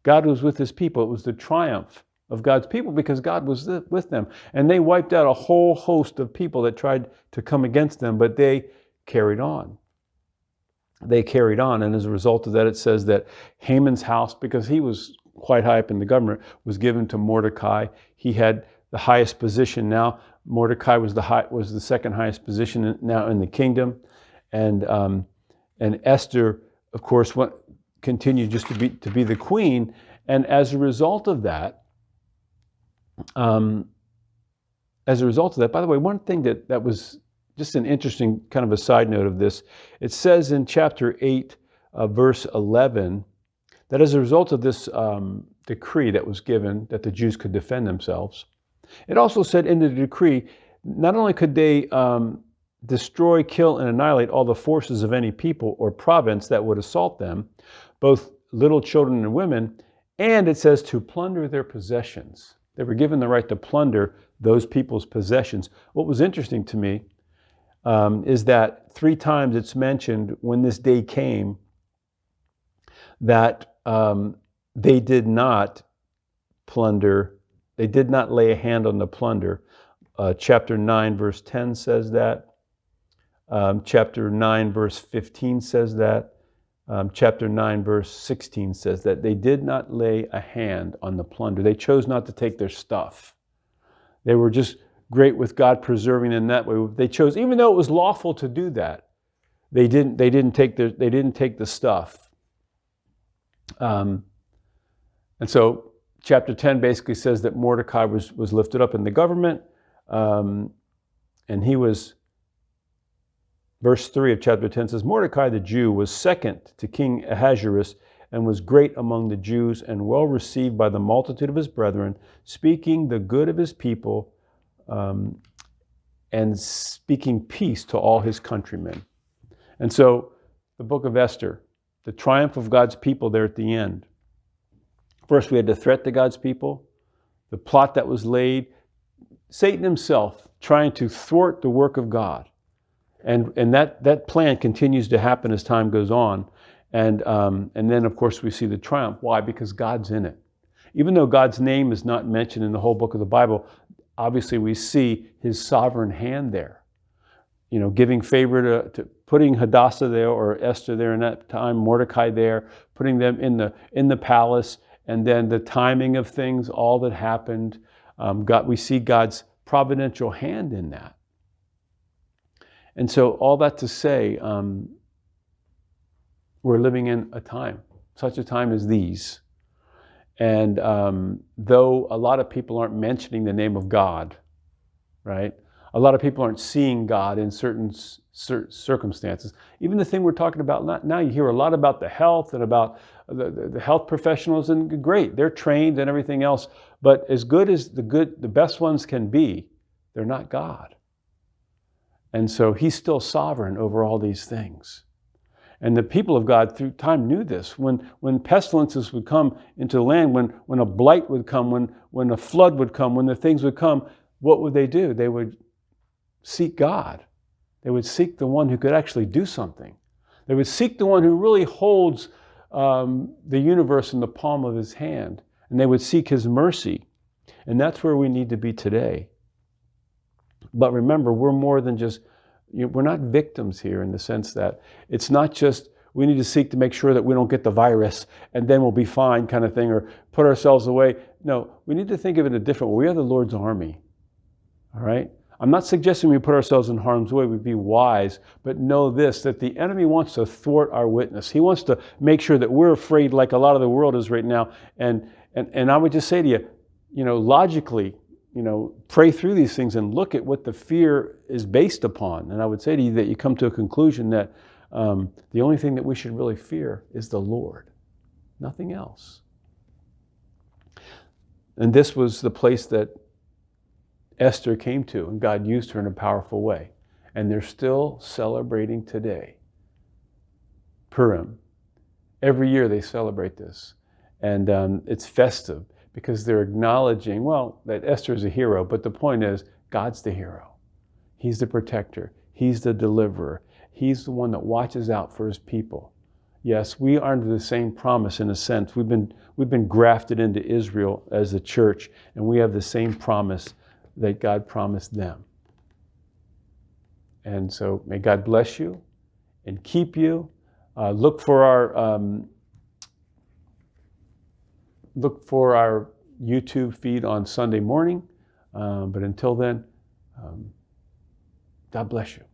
God was with his people. It was the triumph of God's people because God was with them. And they wiped out a whole host of people that tried to come against them, but they carried on. they carried on. And as a result of that, it says that Haman's house, because he was quite high up in the government, was given to Mordecai. He had the highest position now. Mordecai was the second highest position now in the kingdom. And Esther, of course, continued just to be the queen. And as a result of that, by the way, one thing that was just an interesting kind of a side note of this, it says in chapter 8, verse 11, that as a result of this decree that was given that the Jews could defend themselves, it also said in the decree, not only could they destroy, kill, and annihilate all the forces of any people or province that would assault them, both little children and women, and it says to plunder their possessions. They were given the right to plunder those people's possessions. What was interesting to me is that 3 times it's mentioned when this day came that they did not plunder, they did not lay a hand on the plunder. Chapter 9 verse 10 says that. Chapter 9 verse 15 says that. Chapter 9 verse 16 says that they did not lay a hand on the plunder. They chose not to take their stuff. They were just great with God preserving them that way. They chose, even though it was lawful to do that, they didn't take the stuff. And so chapter 10 basically says that Mordecai was lifted up in the government, and he was, verse 3 of chapter 10 says, Mordecai the Jew was second to King Ahasuerus and was great among the Jews and well received by the multitude of his brethren, speaking the good of his people and speaking peace to all his countrymen. And so the book of Esther, the triumph of God's people there at the end. First, we had the threat to God's people, the plot that was laid, Satan himself trying to thwart the work of God. And that plan continues to happen as time goes on. And then, of course, we see the triumph. Why? Because God's in it. Even though God's name is not mentioned in the whole book of the Bible, obviously we see his sovereign hand there. You know, giving favor to putting Hadassah there or Esther there in that time, Mordecai there, putting them in the palace, and then the timing of things, all that happened. We see God's providential hand in that. And so all that to say, we're living in a time, such a time as these. And though a lot of people aren't mentioning the name of God, right? A lot of people aren't seeing God in certain circumstances. Even the thing we're talking about now, you hear a lot about the health and about the health professionals, and great, they're trained and everything else. But as good as the best ones can be, they're not God. And so he's still sovereign over all these things. And the people of God through time knew this. When pestilences would come into the land, when a blight would come, when a flood would come, when the things would come, what would they do? They would seek God. They would seek the one who could actually do something. They would seek the one who really holds the universe in the palm of his hand. And they would seek his mercy. And that's where we need to be today. But remember, we're more than just, we're not victims here in the sense that it's not just we need to seek to make sure that we don't get the virus and then we'll be fine kind of thing, or put ourselves away. No, we need to think of it a different way. We are the Lord's army, all right? I'm not suggesting we put ourselves in harm's way. We'd be wise, but know this, that the enemy wants to thwart our witness. He wants to make sure that we're afraid like a lot of the world is right now. And I would just say to you, logically, pray through these things and look at what the fear is based upon. And I would say to you that you come to a conclusion that the only thing that we should really fear is the Lord, nothing else. And this was the place that Esther came to, and God used her in a powerful way. And they're still celebrating today. Purim. Every year they celebrate this. And it's festive, because they're acknowledging, that Esther is a hero, but the point is, God's the hero. He's the protector. He's the deliverer. He's the one that watches out for his people. Yes, we are under the same promise in a sense. We've been grafted into Israel as the church, and we have the same promise that God promised them. And so may God bless you and keep you. Look for our YouTube feed on Sunday morning. But until then, God bless you.